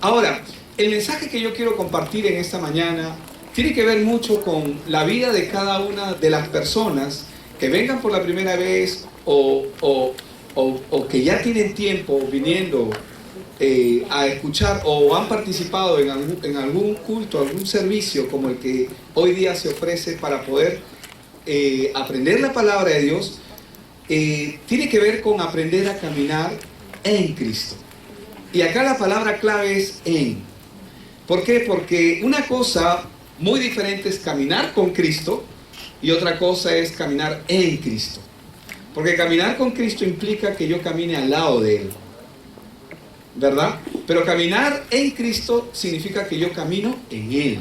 Ahora, el mensaje que yo quiero compartir en esta mañana tiene que ver mucho con la vida de cada una de las personas que vengan por la primera vez o que ya tienen tiempo viniendo a escuchar o han participado en algún culto, algún servicio como el que hoy día se ofrece para poder aprender la palabra de Dios. Tiene que ver con aprender a caminar en Cristo. Y acá la palabra clave es en. ¿Por qué? Porque una cosa muy diferente es caminar con Cristo y otra cosa es caminar en Cristo. Porque caminar con Cristo implica que yo camine al lado de Él, ¿verdad? Pero caminar en Cristo significa que yo camino en Él,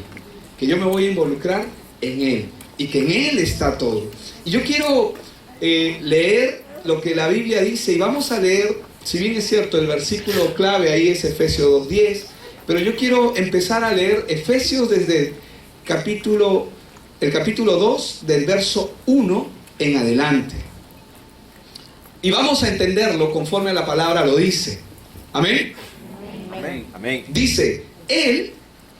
que yo me voy a involucrar en Él y que en Él está todo. Y yo quiero leer lo que la Biblia dice, y vamos a leer, si bien es cierto, el versículo clave ahí es Efesios 2:10, pero yo quiero empezar a leer Efesios desde el capítulo 2, del verso 1 en adelante. Y vamos a entenderlo conforme a la palabra lo dice. Amén. Amén. Amén. Dice, Él,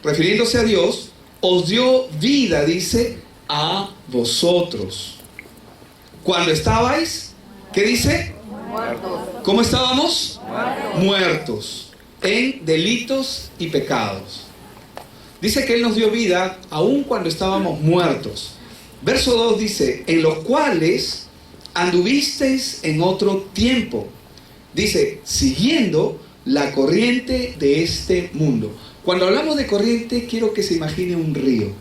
refiriéndose a Dios, os dio vida, dice, a vosotros. Cuando estabais, ¿qué dice? Muertos. ¿Cómo estábamos? Muertos. Muertos en delitos y pecados. Dice que Él nos dio vida aun cuando estábamos muertos. Verso 2 dice, en los cuales anduvisteis en otro tiempo. Dice, siguiendo la corriente de este mundo. Cuando hablamos de corriente, quiero que se imagine un río.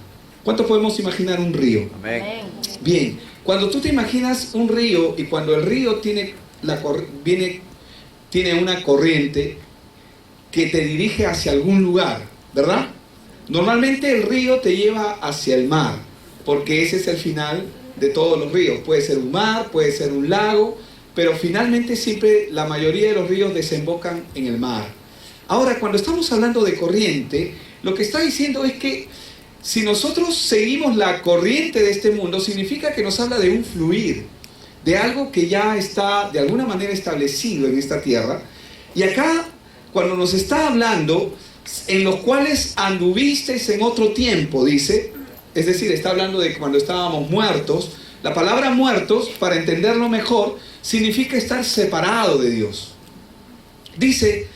¿Cuánto podemos imaginar un río? Amén. Bien, cuando tú te imaginas un río y cuando el río tiene una corriente que te dirige hacia algún lugar, ¿verdad? Normalmente el río te lleva hacia el mar, porque ese es el final de todos los ríos. Puede ser un mar, puede ser un lago, pero finalmente siempre la mayoría de los ríos desembocan en el mar. Ahora, cuando estamos hablando de corriente, lo que está diciendo es que si nosotros seguimos la corriente de este mundo, significa que nos habla de un fluir, de algo que ya está de alguna manera establecido en esta tierra. Y acá, cuando nos está hablando, en los cuales anduvisteis en otro tiempo, dice, es decir, está hablando de cuando estábamos muertos. La palabra muertos, para entenderlo mejor, significa estar separado de Dios. Dice,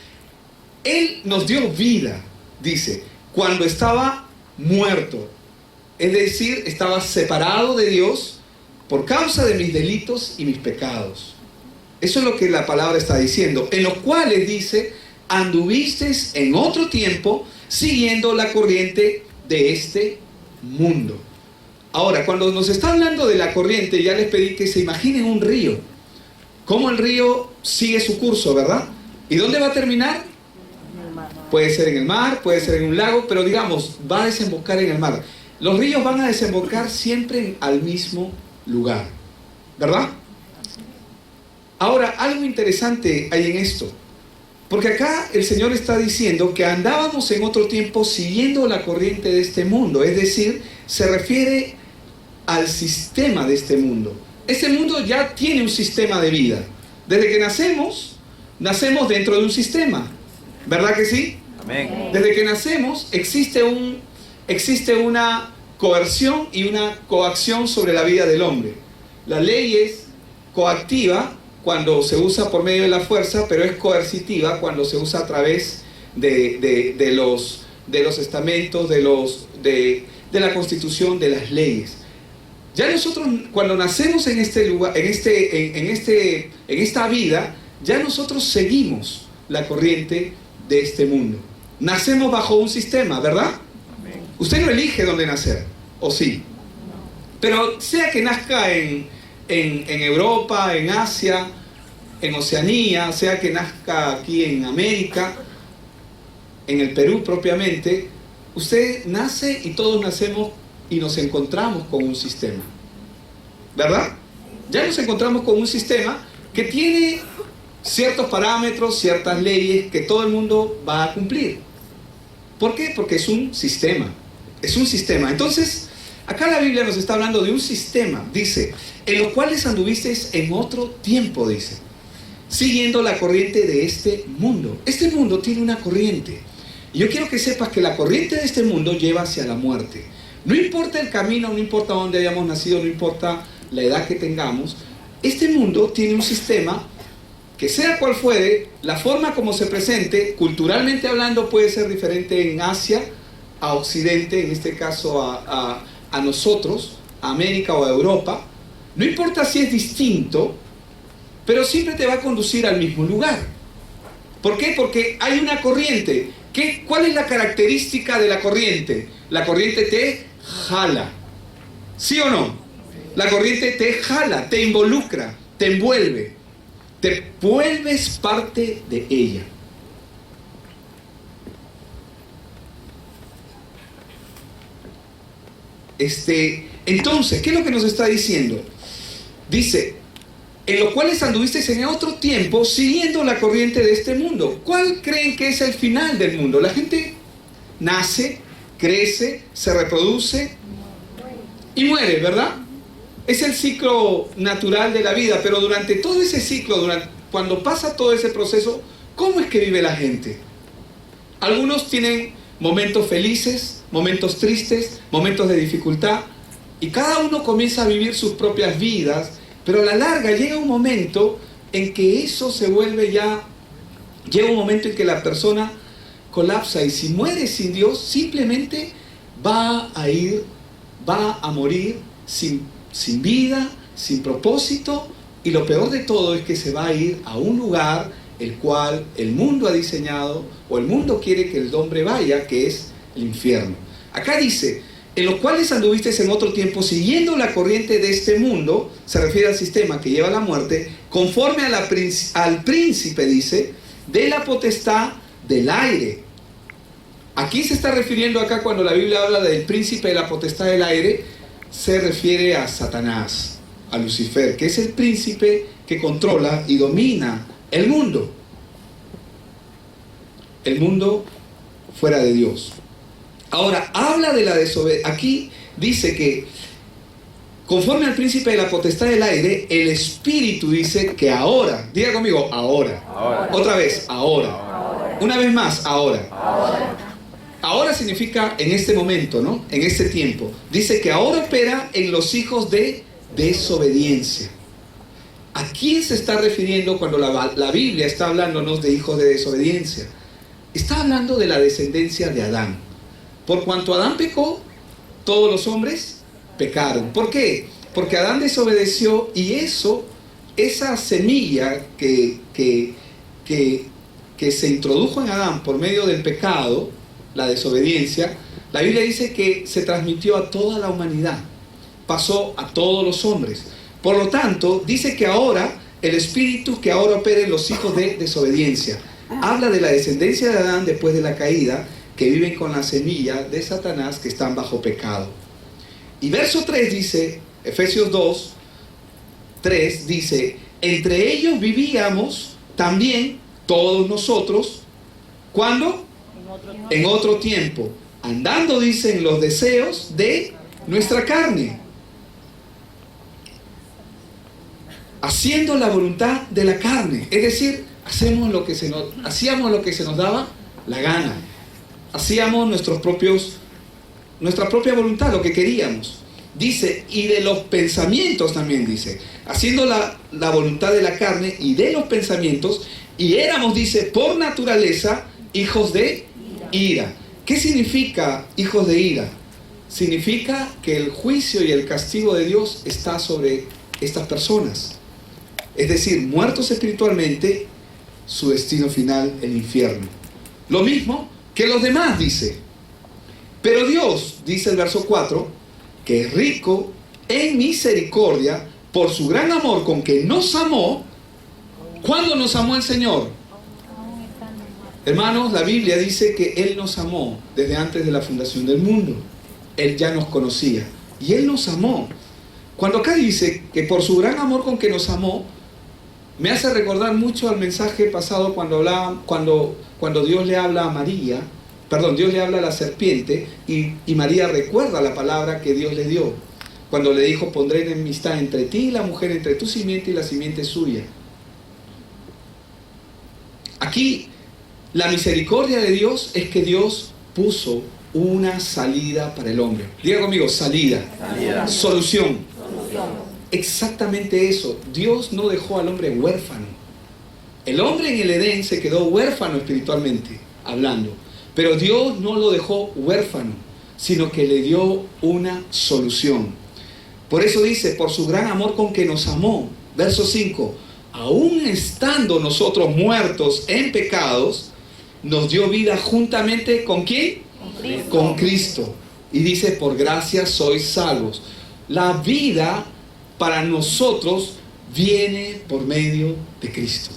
Él nos dio vida, dice, cuando estaba muerto. Es decir, estaba separado de Dios por causa de mis delitos y mis pecados. Eso es lo que la palabra está diciendo. En los cuales, dice, anduvisteis en otro tiempo siguiendo la corriente de este mundo. Ahora, cuando nos está hablando de la corriente, ya les pedí que se imaginen un río. Cómo el río sigue su curso, ¿verdad? ¿Y dónde va a terminar? Puede ser en el mar, puede ser en un lago, pero digamos, va a desembocar en el mar. Los ríos van a desembocar siempre al mismo lugar, ¿verdad? Ahora, algo interesante hay en esto, porque acá el Señor está diciendo que andábamos en otro tiempo siguiendo la corriente de este mundo, es decir, se refiere al sistema de este mundo. Este mundo ya tiene un sistema de vida. Desde que nacemos dentro de un sistema, ¿verdad que sí? Amén. Desde que nacemos existe una coerción y una coacción sobre la vida del hombre. La ley es coactiva cuando se usa por medio de la fuerza, pero es coercitiva cuando se usa a través de los estamentos, de la constitución, de las leyes. Ya nosotros, cuando nacemos en este lugar, en esta vida, ya nosotros seguimos la corriente de este mundo. Nacemos bajo un sistema, ¿verdad? Amén. Usted no elige dónde nacer, ¿o sí? Pero sea que nazca en Europa, en Asia, en Oceanía, sea que nazca aquí en América, en el Perú propiamente, usted nace y todos nacemos y nos encontramos con un sistema, ¿verdad? Ya nos encontramos con un sistema que tiene ciertos parámetros, ciertas leyes que todo el mundo va a cumplir. ¿Por qué? Porque es un sistema. Es un sistema. Entonces, acá la Biblia nos está hablando de un sistema. Dice, en los cuales anduvisteis en otro tiempo, dice, siguiendo la corriente de este mundo. Este mundo tiene una corriente. Y yo quiero que sepas que la corriente de este mundo lleva hacia la muerte. No importa el camino, no importa dónde hayamos nacido, no importa la edad que tengamos, este mundo tiene un sistema que, sea cual fuere, la forma como se presente, culturalmente hablando, puede ser diferente en Asia, a Occidente, en este caso a nosotros, a América o a Europa. No importa si es distinto, pero siempre te va a conducir al mismo lugar. ¿Por qué? Porque hay una corriente. ¿Cuál es la característica de la corriente? La corriente te jala. ¿Sí o no? La corriente te jala, te involucra, te envuelve. Te vuelves parte de ella. Entonces, ¿qué es lo que nos está diciendo? Dice, en los cuales anduvisteis en otro tiempo siguiendo la corriente de este mundo. ¿Cuál creen que es el final del mundo? La gente nace, crece, se reproduce y muere, ¿verdad? Es el ciclo natural de la vida, pero durante todo ese ciclo, cuando pasa todo ese proceso, ¿cómo es que vive la gente? Algunos tienen momentos felices, momentos tristes, momentos de dificultad, y cada uno comienza a vivir sus propias vidas, pero a la larga llega un momento en que eso se vuelve llega un momento en que la persona colapsa, y si muere sin Dios, simplemente va a morir sin vida, sin propósito, y lo peor de todo es que se va a ir a un lugar el cual el mundo ha diseñado, o el mundo quiere que el hombre vaya, que es el infierno. Acá dice, en los cuales anduvisteis en otro tiempo siguiendo la corriente de este mundo, se refiere al sistema que lleva a la muerte, conforme al príncipe, dice, de la potestad del aire. Aquí se está refiriendo, acá cuando la Biblia habla del príncipe de la potestad del aire, se refiere a Satanás, a Lucifer, que es el príncipe que controla y domina el mundo fuera de Dios. Ahora, habla de la desobediencia. Aquí dice que, conforme al príncipe de la potestad del aire, el Espíritu dice que ahora, diga conmigo, ahora. Otra vez, ahora. Una vez más, ahora. Ahora significa en este momento, ¿no? En este tiempo. Dice que ahora opera en los hijos de desobediencia. ¿A quién se está refiriendo cuando la Biblia está hablándonos de hijos de desobediencia? Está hablando de la descendencia de Adán. Por cuanto Adán pecó, todos los hombres pecaron. ¿Por qué? Porque Adán desobedeció, y esa semilla que se introdujo en Adán por medio del pecado, la desobediencia, la Biblia dice que se transmitió a toda la humanidad, pasó a todos los hombres. Por lo tanto, dice que ahora el Espíritu que ahora opera en los hijos de desobediencia habla de la descendencia de Adán después de la caída, que viven con la semilla de Satanás, que están bajo pecado. Y verso 3 dice, Efesios 2, 3 dice, entre ellos vivíamos también todos nosotros, ¿cuándo? En otro tiempo, andando, dice, en los deseos de nuestra carne, haciendo la voluntad de la carne, es decir, hacíamos lo que se nos daba la gana, hacíamos nuestra propia voluntad, lo que queríamos. Dice, y de los pensamientos también dice, haciendo la voluntad de la carne y de los pensamientos, y éramos, dice, por naturaleza, hijos de ira. ¿Qué significa hijos de ira? Significa que el juicio y el castigo de Dios está sobre estas personas. Es decir, muertos espiritualmente, su destino final, el infierno. Lo mismo que los demás, dice. Pero Dios, dice el verso 4, que es rico en misericordia, por su gran amor con que nos amó. ¿Cuándo nos amó el Señor? Hermanos, la Biblia dice que Él nos amó desde antes de la fundación del mundo. Él ya nos conocía y Él nos amó. Cuando acá dice que por su gran amor con que nos amó, me hace recordar mucho al mensaje pasado cuando Dios le habla a María, Dios le habla a la serpiente y María recuerda la palabra que Dios le dio. Cuando le dijo, pondré enemistad entre ti y la mujer, entre tu simiente y la simiente suya. Aquí La misericordia de Dios es que Dios puso una salida para el hombre. Diga conmigo, salida. Solución. Exactamente eso. Dios no dejó al hombre huérfano. El hombre en el Edén se quedó huérfano espiritualmente hablando, pero Dios no lo dejó huérfano, sino que le dio una solución. Por eso dice, por su gran amor con que nos amó, verso 5, aún estando nosotros muertos en pecados, nos dio vida juntamente ¿con quién? Con Cristo. Y dice, por gracia sois salvos. La vida para nosotros viene por medio de Cristo.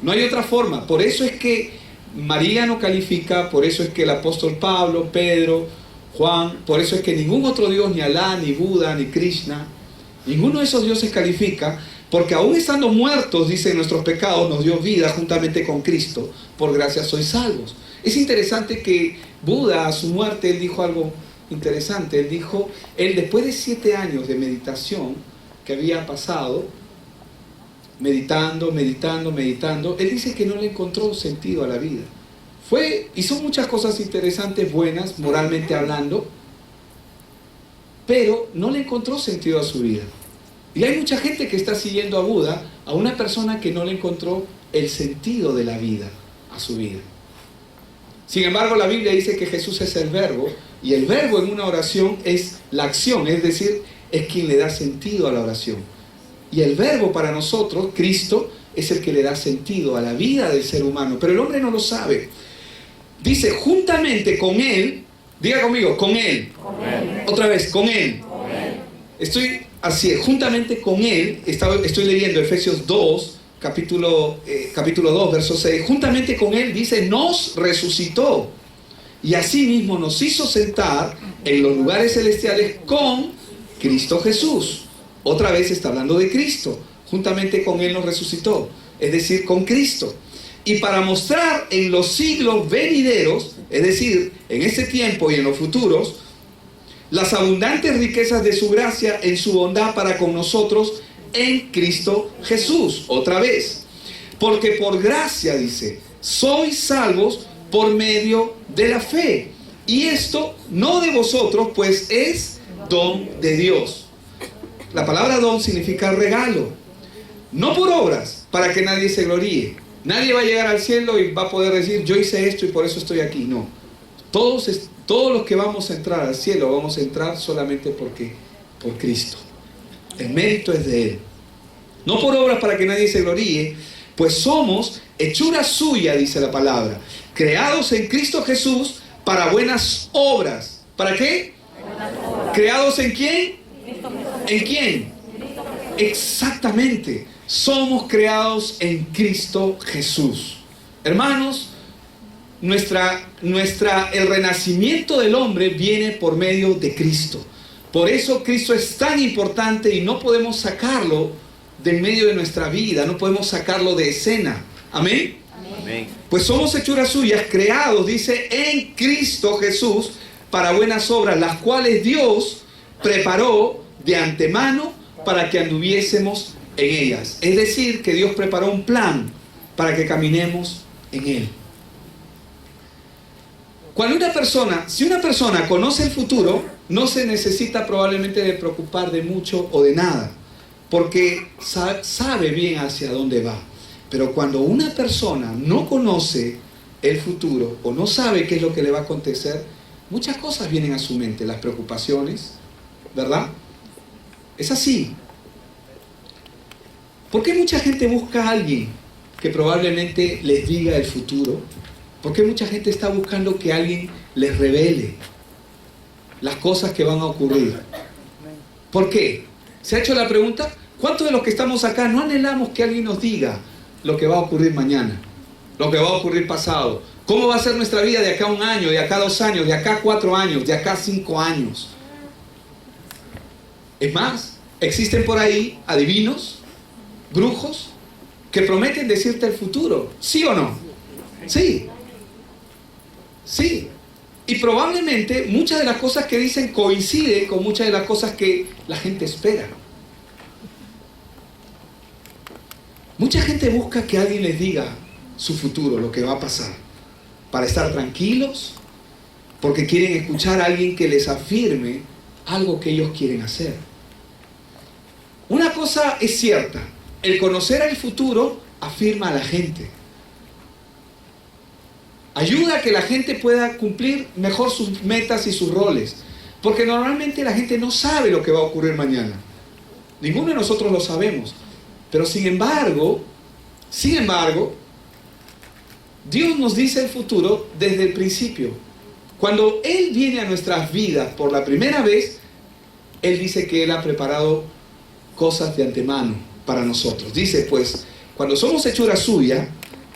No hay otra forma. Por eso es que María no califica, por eso es que el apóstol Pablo, Pedro, Juan, por eso es que ningún otro Dios, ni Alá, ni Buda, ni Krishna, ninguno de esos dioses califica, porque aún estando muertos, dice, nuestros pecados, nos dio vida juntamente con Cristo, por gracia sois salvos. Es interesante que Buda, a su muerte, él dijo algo interesante. Él dijo, después de 7 años de meditación que había pasado, meditando, él dice que no le encontró sentido a la vida. Hizo muchas cosas interesantes, buenas, moralmente hablando, pero no le encontró sentido a su vida. Y hay mucha gente que está siguiendo a Buda, a una persona que no le encontró el sentido de la vida a su vida. Sin embargo, la Biblia dice que Jesús es el verbo, y el verbo en una oración es la acción, es decir, es quien le da sentido a la oración. Y el verbo para nosotros, Cristo, es el que le da sentido a la vida del ser humano, pero el hombre no lo sabe. Dice, juntamente con Él, diga conmigo, con Él. Otra vez, con Él. Juntamente con Él, estoy leyendo Efesios 2, capítulo 2, verso 6, juntamente con Él, dice, nos resucitó, y asimismo nos hizo sentar en los lugares celestiales con Cristo Jesús. Otra vez está hablando de Cristo. Juntamente con Él nos resucitó, es decir, con Cristo. Y para mostrar en los siglos venideros, es decir, en este tiempo y en los futuros, las abundantes riquezas de su gracia en su bondad para con nosotros en Cristo Jesús. Otra vez. Porque por gracia, dice, sois salvos por medio de la fe. Y esto no de vosotros, pues es don de Dios. La palabra don significa regalo. No por obras, para que nadie se gloríe. Nadie va a llegar al cielo y va a poder decir, yo hice esto y por eso estoy aquí. No. Todos los que vamos a entrar al cielo, vamos a entrar solamente por Cristo. El mérito es de Él. No por obras para que nadie se gloríe, pues somos hechura suya, dice la palabra, creados en Cristo Jesús para buenas obras. ¿Para qué? ¿Creados en quién? ¿En quién? Exactamente. Somos creados en Cristo Jesús. Hermanos, el renacimiento del hombre viene por medio de Cristo. Por eso Cristo es tan importante y no podemos sacarlo del medio de nuestra vida, no podemos sacarlo de escena. ¿Amén? Amén. Pues somos hechuras suyas, creados, dice, en Cristo Jesús para buenas obras, las cuales Dios preparó de antemano para que anduviésemos en ellas. Es decir, que Dios preparó un plan para que caminemos en Él. Si una persona conoce el futuro, no se necesita probablemente de preocupar de mucho o de nada, porque sabe bien hacia dónde va. Pero cuando una persona no conoce el futuro o no sabe qué es lo que le va a acontecer, muchas cosas vienen a su mente, las preocupaciones, ¿verdad? Es así. ¿Por qué mucha gente busca a alguien que probablemente les diga el futuro? ¿Por qué mucha gente está buscando que alguien les revele las cosas que van a ocurrir? ¿Por qué? ¿Se ha hecho la pregunta? ¿Cuántos de los que estamos acá no anhelamos que alguien nos diga lo que va a ocurrir mañana? Lo que va a ocurrir pasado. ¿Cómo va a ser nuestra vida de acá a 1 año, de acá a 2 años, de acá a 4 años, de acá a 5 años? Es más, existen por ahí adivinos, brujos, que prometen decirte el futuro. ¿Sí o no? Sí. Sí. Y probablemente muchas de las cosas que dicen coinciden con muchas de las cosas que la gente espera. Mucha gente busca que alguien les diga su futuro, lo que va a pasar. para estar tranquilos, porque quieren escuchar a alguien que les afirme algo que ellos quieren hacer. Una cosa es cierta, el conocer el futuro afirma a la gente. Ayuda a que la gente pueda cumplir mejor sus metas y sus roles. Porque normalmente la gente no sabe lo que va a ocurrir mañana. Ninguno de nosotros lo sabemos. Pero sin embargo, Dios nos dice el futuro desde el principio. Cuando Él viene a nuestras vidas por la primera vez, Él dice que Él ha preparado cosas de antemano para nosotros. Dice, pues, cuando somos hechura suya,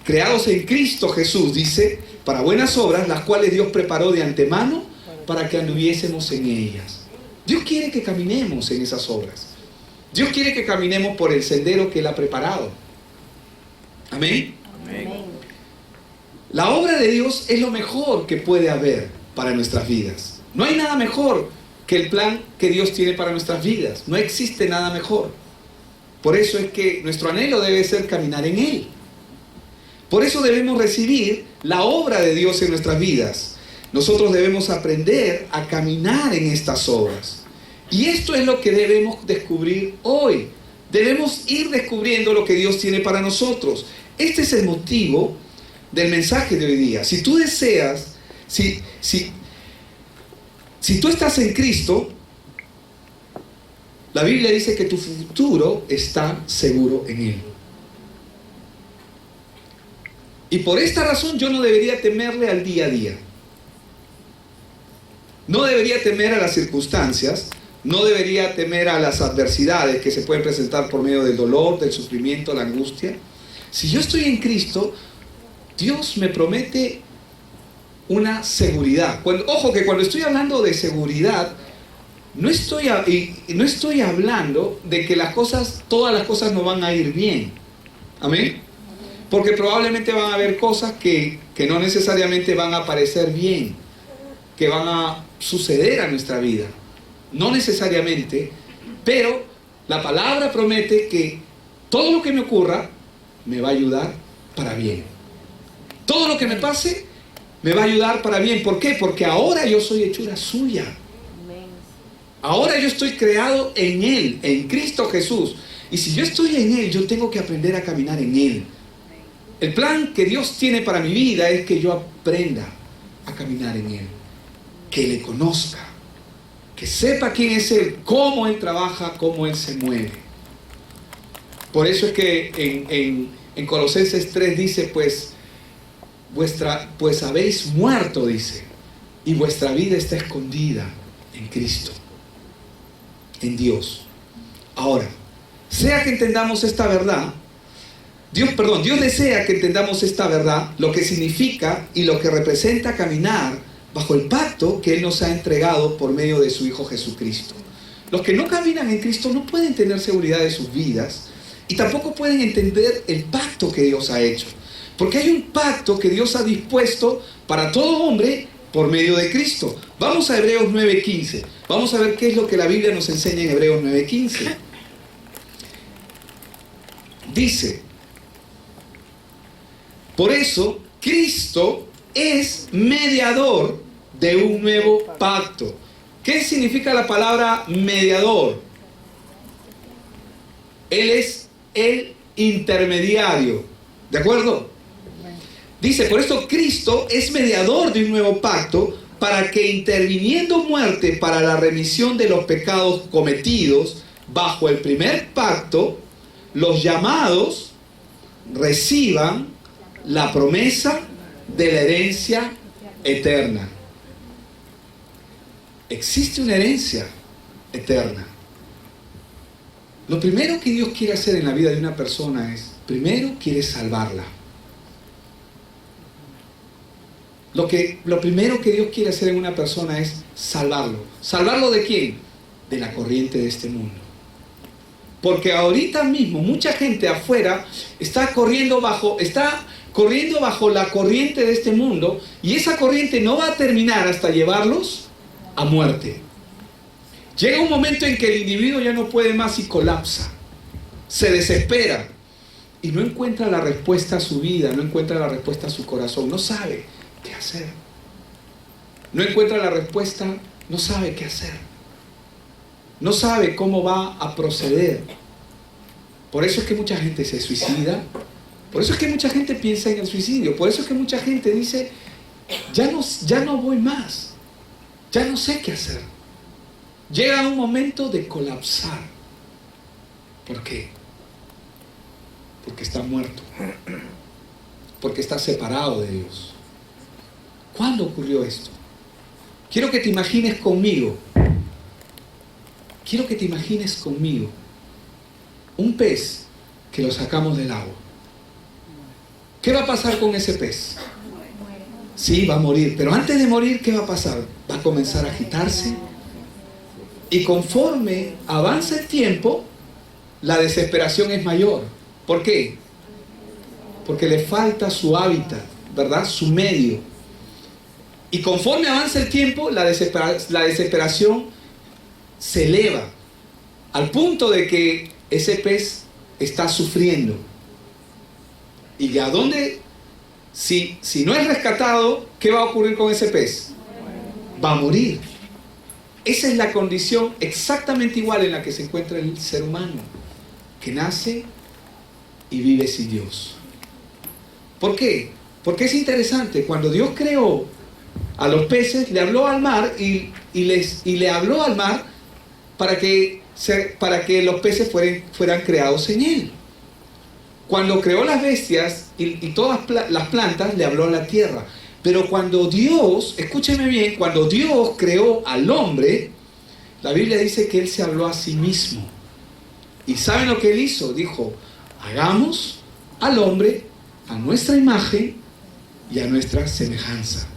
creados en Cristo Jesús, dice, para buenas obras, las cuales Dios preparó de antemano para que anduviésemos en ellas. Dios quiere que caminemos en esas obras. Dios quiere que caminemos por el sendero que Él ha preparado. Amén. Amén. La obra de Dios es lo mejor que puede haber para nuestras vidas. No hay nada mejor que el plan que Dios tiene para nuestras vidas. No existe nada mejor. Por eso es que nuestro anhelo debe ser caminar en Él. Por eso debemos recibir la obra de Dios en nuestras vidas. Nosotros debemos aprender a caminar en estas obras. Y esto es lo que debemos descubrir hoy. Debemos ir descubriendo lo que Dios tiene para nosotros. Este es el motivo del mensaje de hoy día. Si tú deseas, si tú estás en Cristo, la Biblia dice que tu futuro está seguro en Él. Y por esta razón yo no debería temerle al día a día. No debería temer a las circunstancias, no debería temer a las adversidades que se pueden presentar por medio del dolor, del sufrimiento, la angustia. Si yo estoy en Cristo, Dios me promete una seguridad. Ojo que cuando estoy hablando de seguridad, no estoy hablando de que todas las cosas no van a ir bien. Amén. Porque probablemente van a haber cosas que no necesariamente van a parecer bien, que van a suceder a nuestra vida. No necesariamente, pero la palabra promete que todo lo que me ocurra me va a ayudar para bien. Todo lo que me pase me va a ayudar para bien. ¿Por qué? Porque ahora yo soy hechura suya. Ahora yo estoy creado en Él, en Cristo Jesús. Y si yo estoy en Él, yo tengo que aprender a caminar en Él. El plan que Dios tiene para mi vida es que yo aprenda a caminar en Él, que le conozca, que sepa quién es Él, cómo Él trabaja, cómo Él se mueve. Por eso es que en Colosenses 3 dice, pues habéis muerto, dice, y vuestra vida está escondida en Cristo, en Dios. Ahora, sea que entendamos esta verdad, Dios desea que entendamos esta verdad, lo que significa y lo que representa caminar bajo el pacto que Él nos ha entregado por medio de su Hijo Jesucristo. Los que no caminan en Cristo no pueden tener seguridad de sus vidas y tampoco pueden entender el pacto que Dios ha hecho. Porque hay un pacto que Dios ha dispuesto para todo hombre por medio de Cristo. Vamos a Hebreos 9:15. Vamos a ver qué es lo que la Biblia nos enseña en Hebreos 9:15. Dice, por eso Cristo es mediador de un nuevo pacto. ¿Qué significa la palabra mediador? Él es el intermediario. ¿De acuerdo? Dice, por eso Cristo es mediador de un nuevo pacto para que interviniendo muerte para la remisión de los pecados cometidos bajo el primer pacto, los llamados reciban la promesa de la herencia eterna. Existe una herencia eterna. Lo primero que Dios quiere hacer en la vida de una persona es, primero quiere salvarla. Lo primero que Dios quiere hacer en una persona es salvarlo. ¿Salvarlo de quién? De la corriente de este mundo. Porque ahorita mismo mucha gente afuera está corriendo bajo la corriente de este mundo, y esa corriente no va a terminar hasta llevarlos a muerte. Llega un momento en que el individuo ya no puede más y colapsa, se desespera y no encuentra la respuesta a su vida, no encuentra la respuesta a su corazón, no sabe qué hacer. No encuentra la respuesta, no sabe qué hacer. No sabe cómo va a proceder. Por eso es que mucha gente se suicida. Por eso es que mucha gente piensa en el suicidio. Por eso es que mucha gente dice, ya no voy más. Ya no sé qué hacer. Llega un momento de colapsar. ¿Por qué? Porque está muerto. Porque está separado de Dios. ¿Cuándo ocurrió esto? Quiero que te imagines conmigo. Quiero que te imagines conmigo un pez que lo sacamos del agua. ¿Qué va a pasar con ese pez? Sí, va a morir, pero antes de morir, ¿qué va a pasar? Va a comenzar a agitarse y conforme avanza el tiempo, la desesperación es mayor. ¿Por qué? Porque le falta su hábitat, ¿verdad? Su medio. Y conforme avanza el tiempo, la desesperación se eleva al punto de que ese pez está sufriendo. ¿Y a dónde? Si no es rescatado, ¿qué va a ocurrir con ese pez? Va a morir. Esa es la condición exactamente igual en la que se encuentra el ser humano, que nace y vive sin Dios. ¿Por qué? Porque es interesante, cuando Dios creó a los peces, le habló al mar y le habló al mar para que los peces fueran creados en él. Cuando creó las bestias y todas las plantas, le habló a la tierra. Pero cuando Dios, escúcheme bien, cuando Dios creó al hombre, la Biblia dice que Él se habló a sí mismo. ¿Y saben lo que Él hizo? Dijo, hagamos al hombre a nuestra imagen y a nuestra semejanza.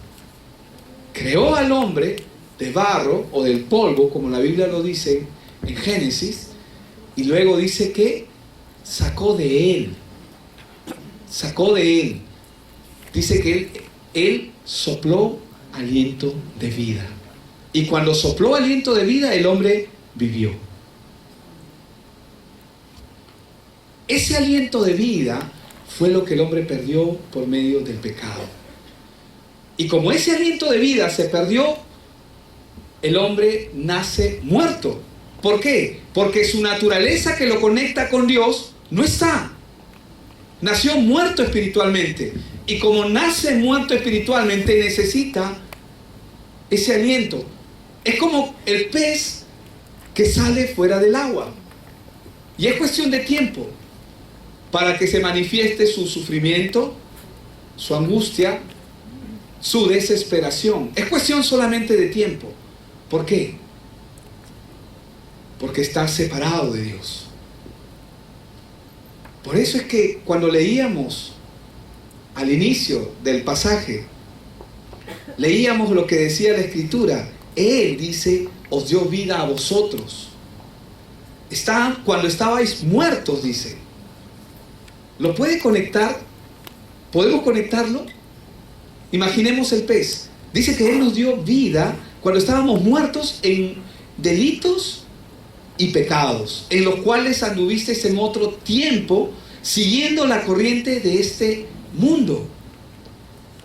Creó al hombre de barro o del polvo, como la Biblia lo dice en Génesis, y luego dice que sacó de él. Dice que él sopló aliento de vida. Y cuando sopló aliento de vida, el hombre vivió. Ese aliento de vida fue lo que el hombre perdió por medio del pecado. Y como ese aliento de vida se perdió, el hombre nace muerto. ¿Por qué? Porque su naturaleza que lo conecta con Dios no está. Nació muerto espiritualmente. Y como nace muerto espiritualmente, necesita ese aliento. Es como el pez que sale fuera del agua. Y es cuestión de tiempo para que se manifieste su sufrimiento, su angustia, su desesperación. Es cuestión solamente de tiempo. ¿Por qué? Porque está separado de Dios. Por eso es que cuando leíamos al inicio del pasaje, leíamos lo que decía la Escritura. Él dice, os dio vida a vosotros. Cuando estabais muertos, dice. ¿Lo puede conectar? ¿Podemos conectarlo? Imaginemos el pez. Dice que Él nos dio vida cuando estábamos muertos en delitos y pecados, en los cuales anduvisteis en otro tiempo, siguiendo la corriente de este mundo.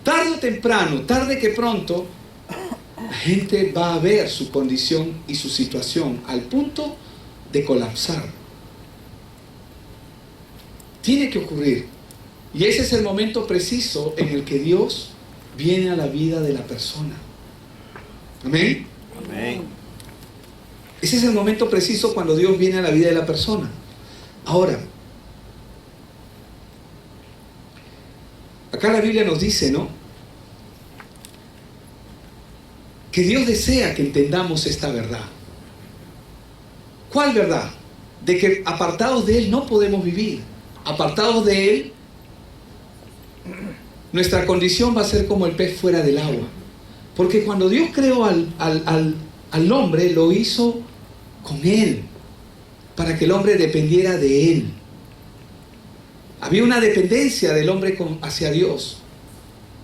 Tarde o temprano, tarde que pronto, la gente va a ver su condición y su situación al punto de colapsar. Tiene que ocurrir. Y ese es el momento preciso en el que Dios viene a la vida de la persona. Amén. Amén. Ese es el momento preciso cuando Dios viene a la vida de la persona. Ahora, acá la Biblia nos dice, ¿no?, que Dios desea que entendamos esta verdad. ¿Cuál verdad? De que apartados de Él no podemos vivir. Apartados de Él, nuestra condición va a ser como el pez fuera del agua. Porque cuando Dios creó al hombre, lo hizo con Él, para que el hombre dependiera de Él. Había una dependencia del hombre hacia Dios,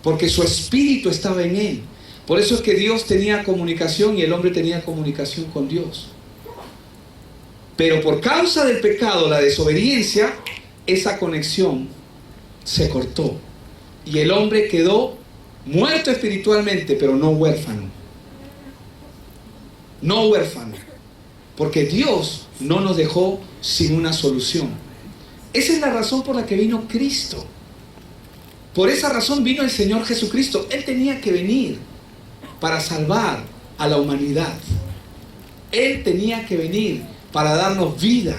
porque su espíritu estaba en Él. Por eso es que Dios tenía comunicación y el hombre tenía comunicación con Dios. Pero por causa del pecado, la desobediencia, esa conexión se cortó. Y el hombre quedó muerto espiritualmente, pero no huérfano. No huérfano. Porque Dios no nos dejó sin una solución. Esa es la razón por la que vino Cristo. Por esa razón vino el Señor Jesucristo. Él tenía que venir para salvar a la humanidad. Él tenía que venir para darnos vida.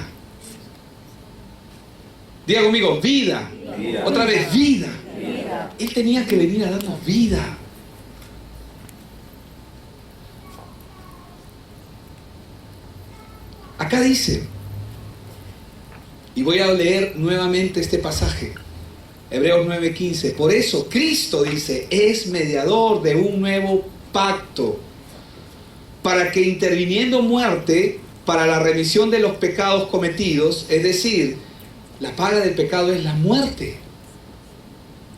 Diga conmigo, vida. Vida. Otra vez, vida. Vida. Él tenía que venir a darnos vida. Acá dice, y voy a leer nuevamente este pasaje, Hebreos 9:15. Por eso Cristo dice, es mediador de un nuevo pacto, para que interviniendo muerte para la remisión de los pecados cometidos, es decir, la paga del pecado es la muerte.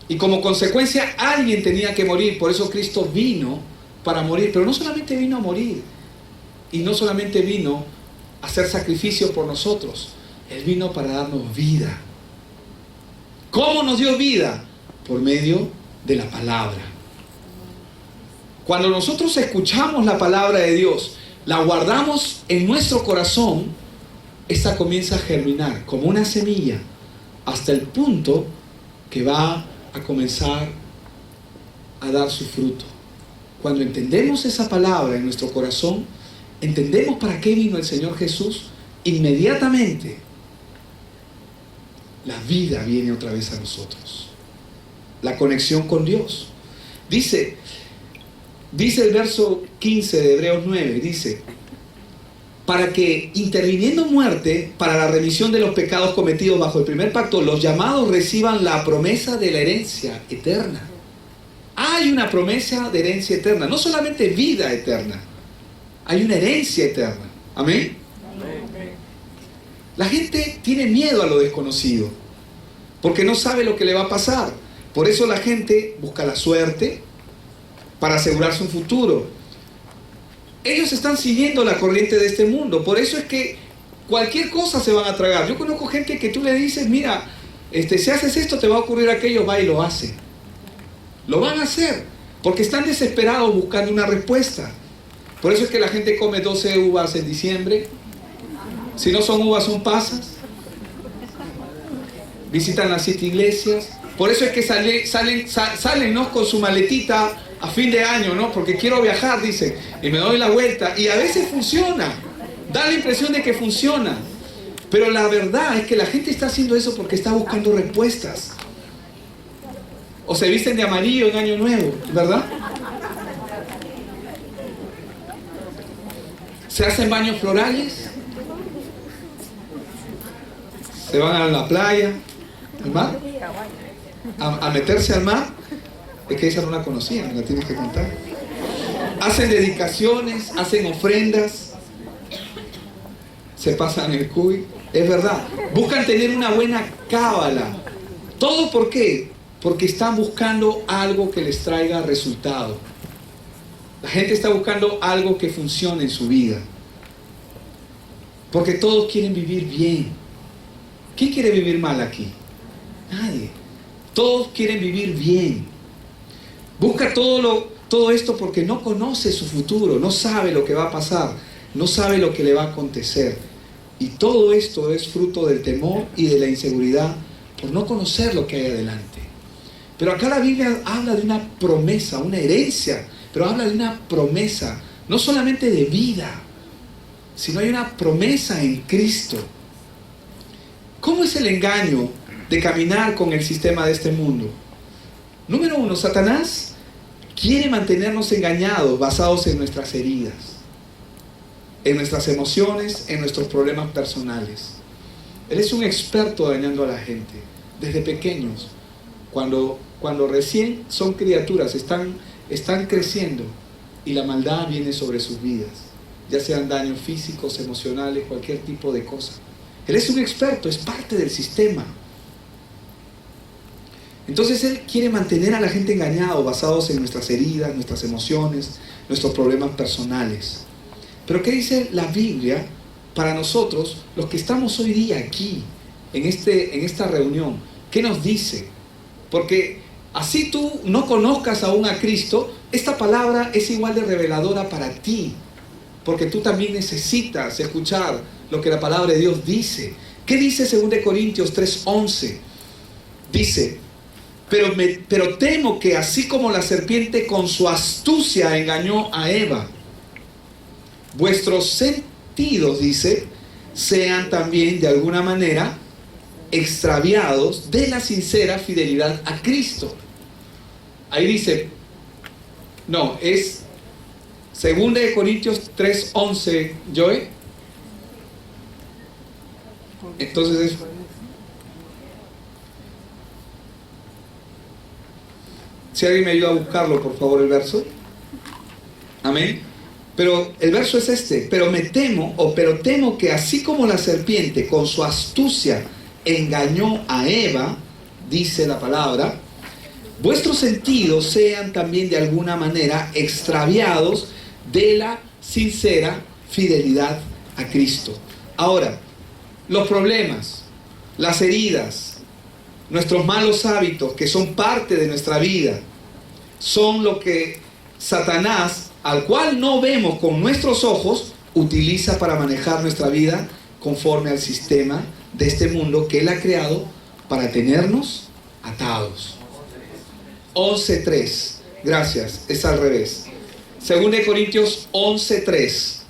Y como consecuencia alguien tenía que morir, por eso Cristo vino para morir, pero no solamente vino a morir, y no solamente vino a hacer sacrificio por nosotros, Él vino para darnos vida. ¿Cómo nos dio vida? Por medio de la palabra. Cuando nosotros escuchamos la palabra de Dios, la guardamos en nuestro corazón, esta comienza a germinar como una semilla hasta el punto que va a comenzar a dar su fruto. Cuando entendemos esa palabra en nuestro corazón, entendemos para qué vino el Señor Jesús, inmediatamente la vida viene otra vez a nosotros. La conexión con Dios. Dice el verso 15 de Hebreos 9, dice, para que interviniendo muerte para la remisión de los pecados cometidos bajo el primer pacto, los llamados reciban la promesa de la herencia eterna. Hay una promesa de herencia eterna, no solamente vida eterna, hay una herencia eterna. Amén. La gente tiene miedo a lo desconocido, porque no sabe lo que le va a pasar. Por eso la gente busca la suerte para asegurarse un futuro. Ellos están siguiendo la corriente de este mundo. Por eso es que cualquier cosa se van a tragar. Yo conozco gente que tú le dices, mira, si haces esto te va a ocurrir aquello, va y lo hace. Lo van a hacer, porque están desesperados buscando una respuesta. Por eso es que la gente come 12 uvas en diciembre. Si no son uvas, son pasas. Visitan las 7 iglesias. Por eso es que salen, ¿no?, con su maletita a fin de año, ¿no? Porque quiero viajar, dicen, y me doy la vuelta. Y a veces funciona. Da la impresión de que funciona. Pero la verdad es que la gente está haciendo eso porque está buscando respuestas. O se visten de amarillo en Año Nuevo, ¿verdad? Se hacen baños florales. Se van a la playa, al mar, a meterse al mar. Es que esa no la conocía, me la tienes que contar. Hacen dedicaciones, hacen ofrendas, se pasan el cuy. Es verdad, buscan tener una buena cábala. ¿Todo por qué? Porque están buscando algo que les traiga resultado. La gente está buscando algo que funcione en su vida. Porque todos quieren vivir bien. ¿Quién quiere vivir mal aquí? Nadie. Todos quieren vivir bien. Busca todo esto porque no conoce su futuro, no sabe lo que va a pasar, no sabe lo que le va a acontecer. Y todo esto es fruto del temor y de la inseguridad por no conocer lo que hay adelante. Pero acá la Biblia habla de una promesa, una herencia, pero habla de una promesa, no solamente de vida, sino hay una promesa en Cristo. ¿Cómo es el engaño de caminar con el sistema de este mundo? Número 1, Satanás quiere mantenernos engañados, basados en nuestras heridas, en nuestras emociones, en nuestros problemas personales. Él es un experto dañando a la gente, desde pequeños, cuando recién son criaturas, están creciendo y la maldad viene sobre sus vidas, ya sean daños físicos, emocionales, cualquier tipo de cosa. Él es un experto, es parte del sistema. Entonces Él quiere mantener a la gente engañado, basados en nuestras heridas, nuestras emociones, nuestros problemas personales. Pero ¿qué dice la Biblia para nosotros, los que estamos hoy día aquí, en esta reunión? ¿Qué nos dice? Porque Así tú no conozcas aún a Cristo, esta palabra es igual de reveladora para ti, porque tú también necesitas escuchar lo que la palabra de Dios dice. ¿Qué dice 2 Corintios 3:11? Dice, pero temo que así como la serpiente con su astucia engañó a Eva, vuestros sentidos, dice, sean también de alguna manera extraviados de la sincera fidelidad a Cristo. Ahí dice, no, es 2 Corintios 3:11, Joey. Entonces es... Si alguien me ayuda a buscarlo, por favor, el verso. Amén. Pero el verso es este: pero temo que así como la serpiente con su astucia engañó a Eva, dice la palabra, vuestros sentidos sean también de alguna manera extraviados de la sincera fidelidad a Cristo. Ahora, los problemas, las heridas, nuestros malos hábitos que son parte de nuestra vida, son lo que Satanás, al cual no vemos con nuestros ojos, utiliza para manejar nuestra vida conforme al sistema de este mundo que Él ha creado para tenernos atados. 11:3. Gracias, es al revés. 2 Corintios 11:3.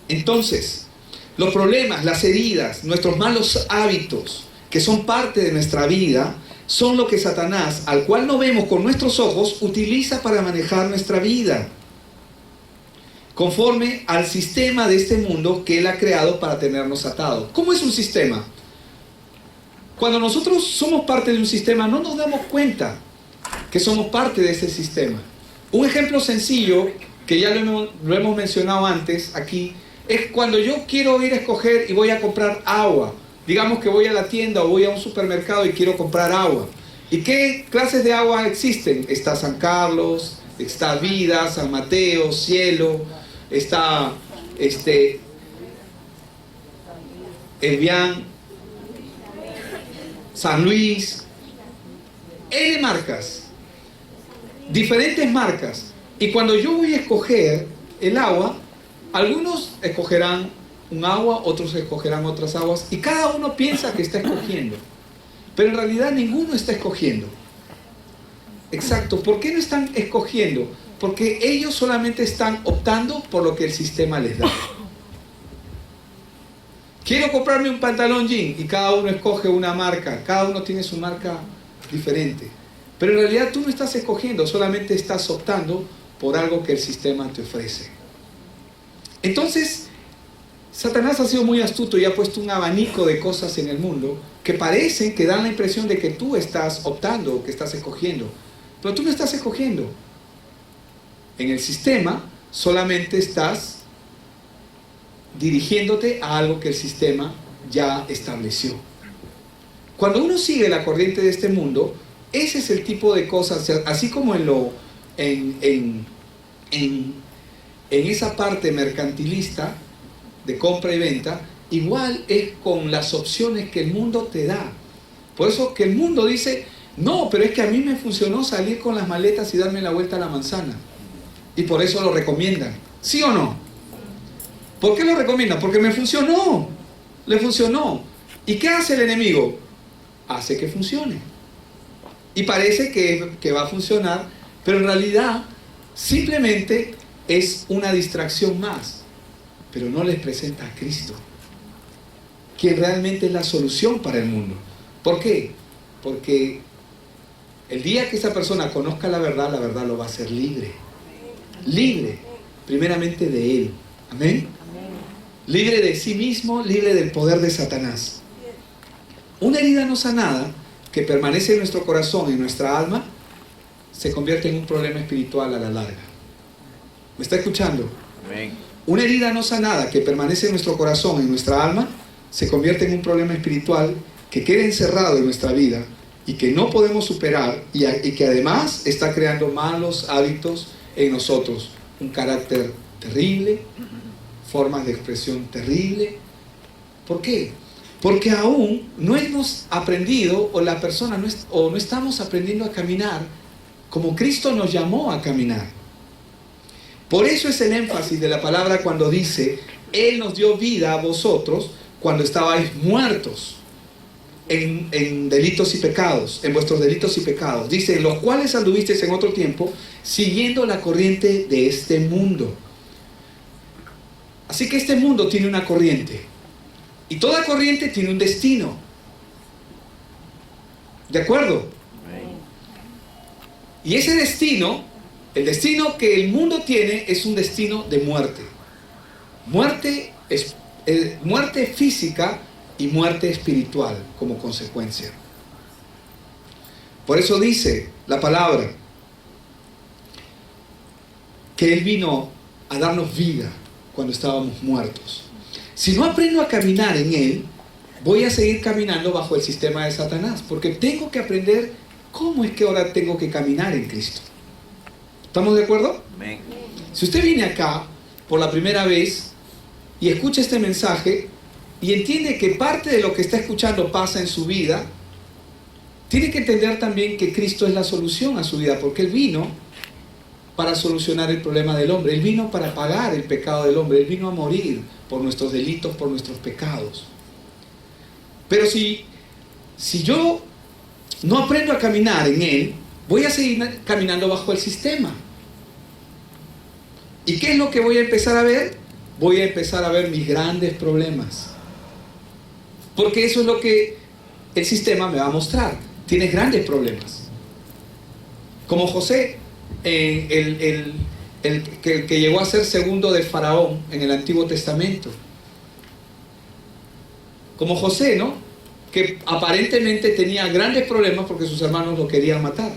Entonces, los problemas, las heridas, nuestros malos hábitos, que son parte de nuestra vida, son lo que Satanás, al cual no vemos con nuestros ojos, utiliza para manejar nuestra vida, conforme al sistema de este mundo que Él ha creado para tenernos atados. ¿Cómo es un sistema? Cuando nosotros somos parte de un sistema, no nos damos cuenta que somos parte de ese sistema. Un ejemplo sencillo, que ya lo hemos mencionado antes aquí, es cuando yo quiero ir a escoger y voy a comprar agua. Digamos que voy a la tienda o voy a un supermercado y quiero comprar agua. ¿Y qué clases de agua existen? Está San Carlos, está Vida, San Mateo, Cielo, está Evian, San Luis, N marcas, diferentes marcas. Y cuando yo voy a escoger el agua, algunos escogerán un agua, otros escogerán otras aguas, y cada uno piensa que está escogiendo, pero en realidad ninguno está escogiendo. Exacto. ¿Por qué no están escogiendo? Porque ellos solamente están optando por lo que el sistema les da. Quiero comprarme un pantalón jean, y cada uno escoge una marca, cada uno tiene su marca diferente, pero en realidad tú no estás escogiendo, solamente estás optando por algo que el sistema te ofrece. Entonces, Satanás ha sido muy astuto y ha puesto un abanico de cosas en el mundo que parecen, que dan la impresión de que tú estás optando o que estás escogiendo, pero tú no estás escogiendo. En el sistema solamente estás dirigiéndote a algo que el sistema ya estableció. Cuando uno sigue la corriente de este mundo, ese es el tipo de cosas, así como en esa parte mercantilista de compra y venta, igual es con las opciones que el mundo te da. Por eso que el mundo dice, no, pero es que a mí me funcionó salir con las maletas y darme la vuelta a la manzana, y por eso lo recomiendan. ¿Sí o no? ¿Por qué lo recomiendan? Porque me funcionó, le funcionó. ¿Y qué hace el enemigo? Hace que funcione, y parece que va a funcionar, pero en realidad simplemente es una distracción más, pero no les presenta a Cristo, quien realmente es la solución para el mundo. ¿Por qué? Porque el día que esa persona conozca la verdad lo va a hacer libre. Libre, primeramente de él. Amén. Libre de sí mismo, libre del poder de Satanás. Una herida no sanada que permanece en nuestro corazón, en nuestra alma, se convierte en un problema espiritual a la larga. ¿Me está escuchando? Amén. Una herida no sanada que permanece en nuestro corazón, en nuestra alma, se convierte en un problema espiritual que queda encerrado en nuestra vida y que no podemos superar, y que además está creando malos hábitos en nosotros un carácter terrible, formas de expresión terrible. ¿Por qué? Porque aún no hemos aprendido, o la persona no estamos aprendiendo a caminar como Cristo nos llamó a caminar. Por eso es el énfasis de la palabra cuando dice: Él nos dio vida a vosotros cuando estabais muertos en delitos y pecados, en vuestros delitos y pecados. Dice: en los cuales anduvisteis en otro tiempo, siguiendo la corriente de este mundo. Así que este mundo tiene una corriente. Y toda corriente tiene un destino. ¿De acuerdo? Y ese destino, el destino que el mundo tiene, es un destino de muerte. Muerte física y muerte espiritual como consecuencia. Por eso dice la palabra que Él vino a darnos vida cuando estábamos muertos. Si no aprendo a caminar en Él, voy a seguir caminando bajo el sistema de Satanás, porque tengo que aprender cómo es que ahora tengo que caminar en Cristo. ¿Estamos de acuerdo? Amén. Si usted viene acá por la primera vez y escucha este mensaje y entiende que parte de lo que está escuchando pasa en su vida, tiene que entender también que Cristo es la solución a su vida, porque Él vino para solucionar el problema del hombre. Él vino para pagar el pecado del hombre. Él vino a morir por nuestros delitos, por nuestros pecados. Pero si yo no aprendo a caminar en Él, voy a seguir caminando bajo el sistema. ¿Y qué es lo que voy a empezar a ver? Voy a empezar a ver mis grandes problemas. Porque eso es lo que el sistema me va a mostrar. Tienes grandes problemas. Como José, el que llegó a ser segundo de Faraón en el Antiguo Testamento. Como José, ¿no? Que aparentemente tenía grandes problemas porque sus hermanos lo querían matar.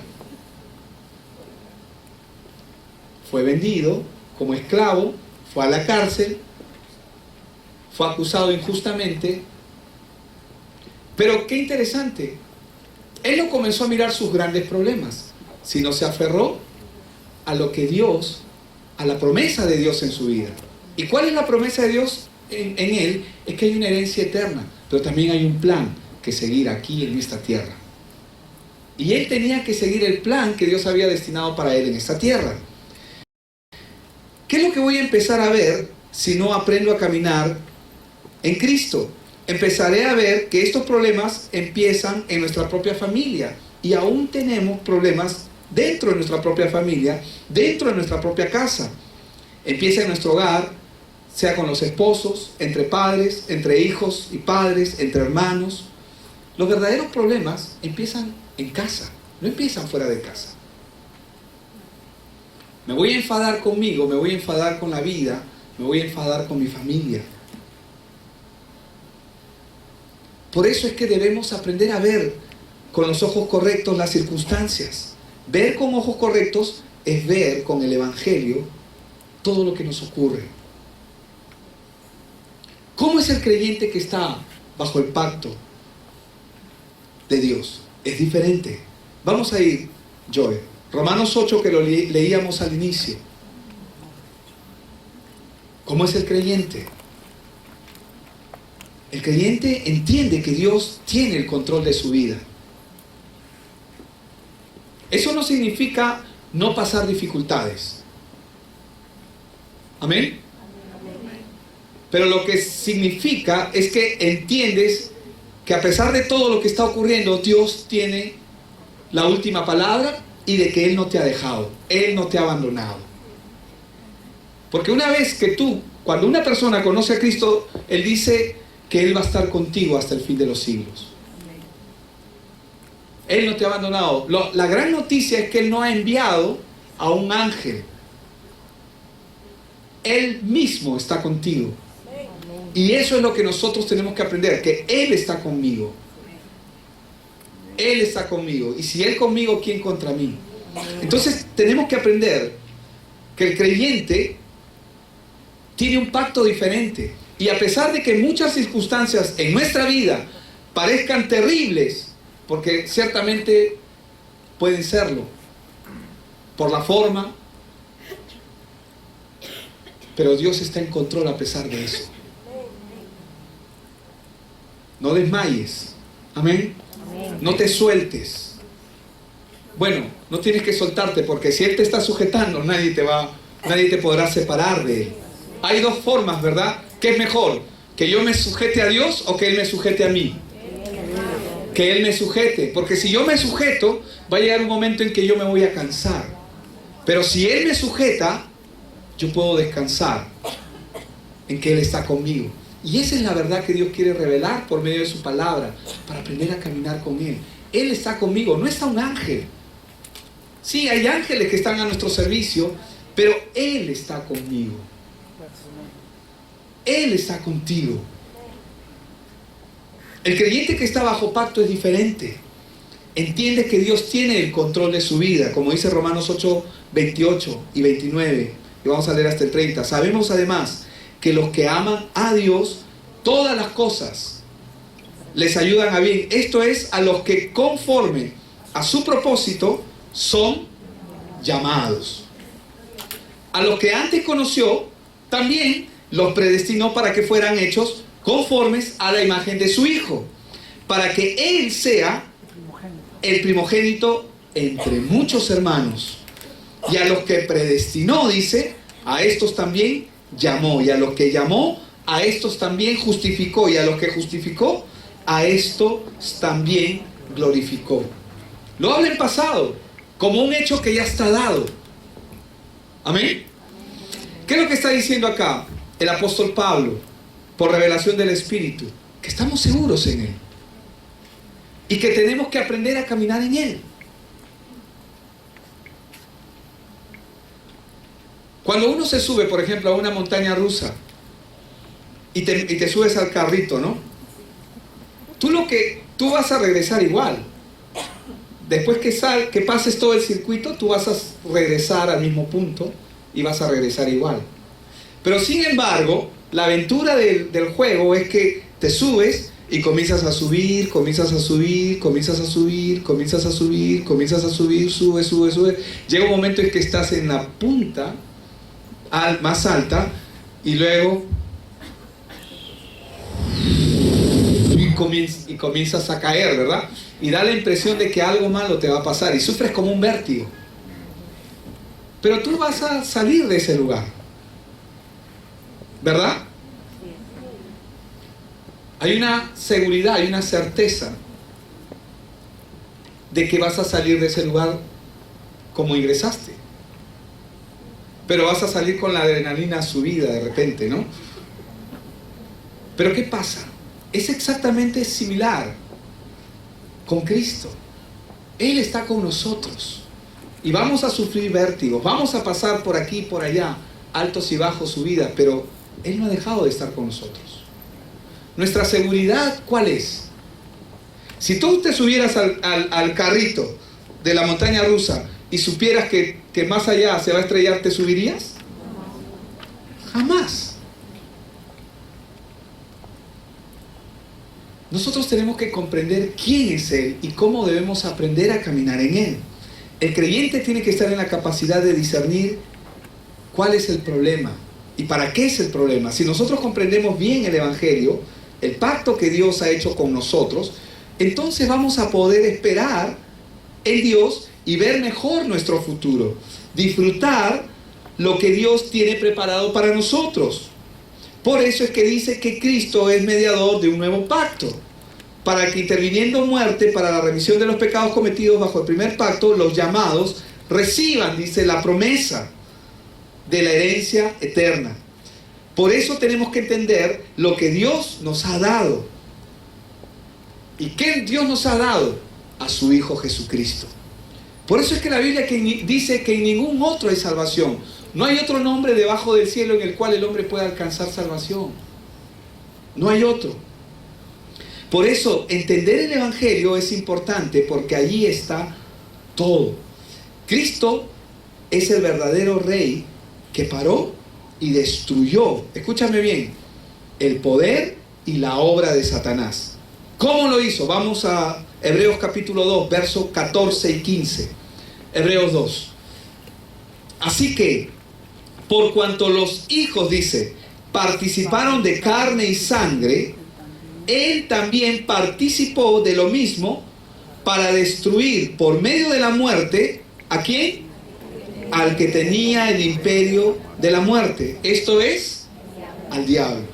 Fue vendido como esclavo, fue a la cárcel, fue acusado injustamente. Pero qué interesante, él no comenzó a mirar sus grandes problemas, sino se aferró a lo que Dios, a la promesa de Dios en su vida. ¿Y cuál es la promesa de Dios en él? Es que hay una herencia eterna, pero también hay un plan que seguir aquí en esta tierra. Y él tenía que seguir el plan que Dios había destinado para él en esta tierra. ¿Qué es lo que voy a empezar a ver si no aprendo a caminar en Cristo? Empezaré a ver que estos problemas empiezan en nuestra propia familia, y aún tenemos problemas dentro de nuestra propia familia, dentro de nuestra propia casa. Empieza en nuestro hogar, sea con los esposos, entre padres, entre hijos y padres, entre hermanos. Los verdaderos problemas empiezan en casa, no empiezan fuera de casa. Me voy a enfadar conmigo, me voy a enfadar con la vida, me voy a enfadar con mi familia. Por eso es que debemos aprender a ver con los ojos correctos las circunstancias. Ver con ojos correctos es ver con el Evangelio todo lo que nos ocurre. ¿Cómo es el creyente que está bajo el pacto de Dios? Es diferente. Vamos a ir, Joe, Romanos 8, que lo leíamos al inicio. ¿Cómo es el creyente? El creyente entiende que Dios tiene el control de su vida. Eso no significa no pasar dificultades. ¿Amén? Pero lo que significa es que entiendes que a pesar de todo lo que está ocurriendo, Dios tiene la última palabra y de que Él no te ha dejado, Él no te ha abandonado. Porque una vez que cuando una persona conoce a Cristo, Él dice que Él va a estar contigo hasta el fin de los siglos. Él no te ha abandonado. La gran noticia es que Él no ha enviado a un ángel. Él mismo está contigo. Y eso es lo que nosotros tenemos que aprender, que Él está conmigo. Él está conmigo. Y si Él conmigo, ¿quién contra mí? Entonces tenemos que aprender que el creyente tiene un pacto diferente. Y a pesar de que muchas circunstancias en nuestra vida parezcan terribles, porque ciertamente pueden serlo, por la forma, Pero Dios está en control a pesar de eso. No desmayes. Amén. No te sueltes. Bueno, no tienes que soltarte, porque si Él te está sujetando, nadie te podrá separar de Él. Hay dos formas, ¿verdad? ¿Qué es mejor? ¿Que yo me sujete a Dios o que Él me sujete a mí? Que Él me sujete. Porque si yo me sujeto, va a llegar un momento en que yo me voy a cansar. Pero si Él me sujeta, yo puedo descansar en que Él está conmigo. Y esa es la verdad que Dios quiere revelar por medio de su palabra, para aprender a caminar con Él. Él está conmigo, no está un ángel. Sí, hay ángeles que están a nuestro servicio, pero Él está conmigo. Él está contigo. El creyente que está bajo pacto es diferente. Entiende que Dios tiene el control de su vida, como dice Romanos 8, 28 y 29. Y vamos a leer hasta el 30. Sabemos además que los que aman a Dios, todas las cosas les ayudan a bien. Esto es, a los que conforme a su propósito son llamados. A los que antes conoció, también los predestinó para que fueran hechos conformes a la imagen de su Hijo, para que Él sea el primogénito entre muchos hermanos. Y a los que predestinó, dice, a estos también llamó. Y a los que llamó, a estos también justificó. Y a los que justificó, a estos también glorificó. Lo habla en pasado, como un hecho que ya está dado. Amén. ¿Qué es lo que está diciendo acá el apóstol Pablo, por revelación del Espíritu? Que estamos seguros en Él y que tenemos que aprender a caminar en Él. Cuando uno se sube, por ejemplo, a una montaña rusa y te subes al carrito, ¿no? Tú vas a regresar igual. Después que pases todo el circuito, tú vas a regresar al mismo punto y vas a regresar igual. Pero sin embargo, la aventura del juego es que te subes y comienzas a subir, comienzas a subir, comienzas a subir, comienzas a subir, comienzas a subir, sube. Llega un momento en que estás en la punta más alta y luego y comienzas a caer, ¿verdad? Y da la impresión de que algo malo te va a pasar y sufres como un vértigo. Pero tú vas a salir de ese lugar, ¿verdad? Hay una seguridad, hay una certeza de que vas a salir de ese lugar como ingresaste. Pero vas a salir con la adrenalina subida de repente, ¿no? Pero ¿qué pasa? Es exactamente similar con Cristo. Él está con nosotros y vamos a sufrir vértigos, vamos a pasar por aquí y por allá, altos y bajos su vida, pero Él no ha dejado de estar con nosotros. Nuestra seguridad, ¿cuál es? Si tú te subieras al carrito de la montaña rusa y supieras que más allá se va a estrellar, ¿te subirías? Jamás. Nosotros tenemos que comprender quién es Él y cómo debemos aprender a caminar en Él. El creyente tiene que estar en la capacidad de discernir cuál es el problema y para qué es el problema. Si nosotros comprendemos bien el Evangelio, el pacto que Dios ha hecho con nosotros, entonces vamos a poder esperar en Dios y ver mejor nuestro futuro, disfrutar lo que Dios tiene preparado para nosotros. Por eso es que dice que Cristo es mediador de un nuevo pacto, para que interviniendo muerte para la remisión de los pecados cometidos bajo el primer pacto, los llamados reciban, dice, la promesa de la herencia eterna. Por eso tenemos que entender lo que Dios nos ha dado. ¿Y qué Dios nos ha dado? A su Hijo Jesucristo. Por eso es que la Biblia dice que en ningún otro hay salvación. No hay otro nombre debajo del cielo en el cual el hombre pueda alcanzar salvación. No hay otro. Por eso, entender el Evangelio es importante, porque allí está todo. Cristo es el verdadero Rey que paró y destruyó, escúchame bien, el poder y la obra de Satanás. ¿Cómo lo hizo? Vamos a Hebreos capítulo 2, versos 14 y 15. Hebreos 2. Así que, por cuanto los hijos, dice, participaron de carne y sangre, él también participó de lo mismo para destruir por medio de la muerte, ¿a quién? Al que tenía el imperio de la muerte. Esto es, al diablo.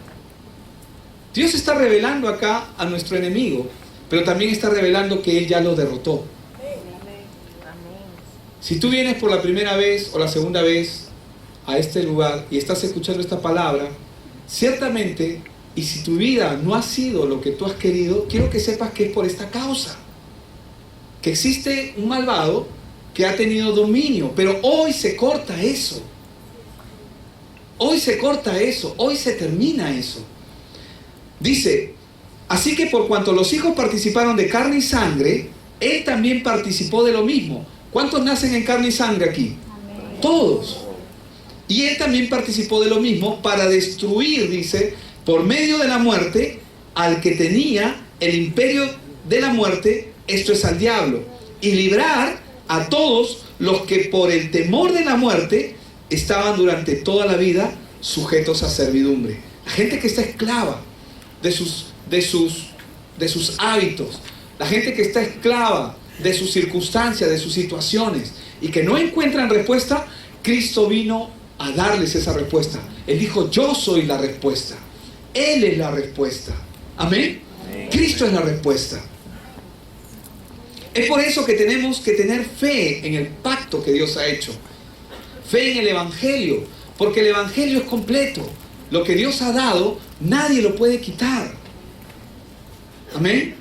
Dios está revelando acá a nuestro enemigo, pero también está revelando que Él ya lo derrotó. Si tú vienes por la primera vez o la segunda vez a este lugar y estás escuchando esta palabra, ciertamente, y si tu vida no ha sido lo que tú has querido, quiero que sepas que es por esta causa. Que existe un malvado que ha tenido dominio, pero hoy se corta eso. Hoy se corta eso, hoy se termina eso. Dice, así que por cuanto los hijos participaron de carne y sangre, él también participó de lo mismo. ¿Cuántos nacen en carne y sangre aquí? Amén. Todos. Y él también participó de lo mismo para destruir, dice, por medio de la muerte, al que tenía el imperio de la muerte, esto es al diablo, y librar a todos los que por el temor de la muerte estaban durante toda la vida sujetos a servidumbre. La gente que está esclava de sus hábitos, la gente que está esclava de sus circunstancias, de sus situaciones, y que no encuentran respuesta, Cristo vino a darles esa respuesta. Él dijo, yo soy la respuesta. Él es la respuesta. Amén. Cristo es la respuesta. Es por eso que tenemos que tener fe en el pacto que Dios ha hecho. Fe en el Evangelio, porque el Evangelio es completo. Lo que Dios ha dado, nadie lo puede quitar. Amén.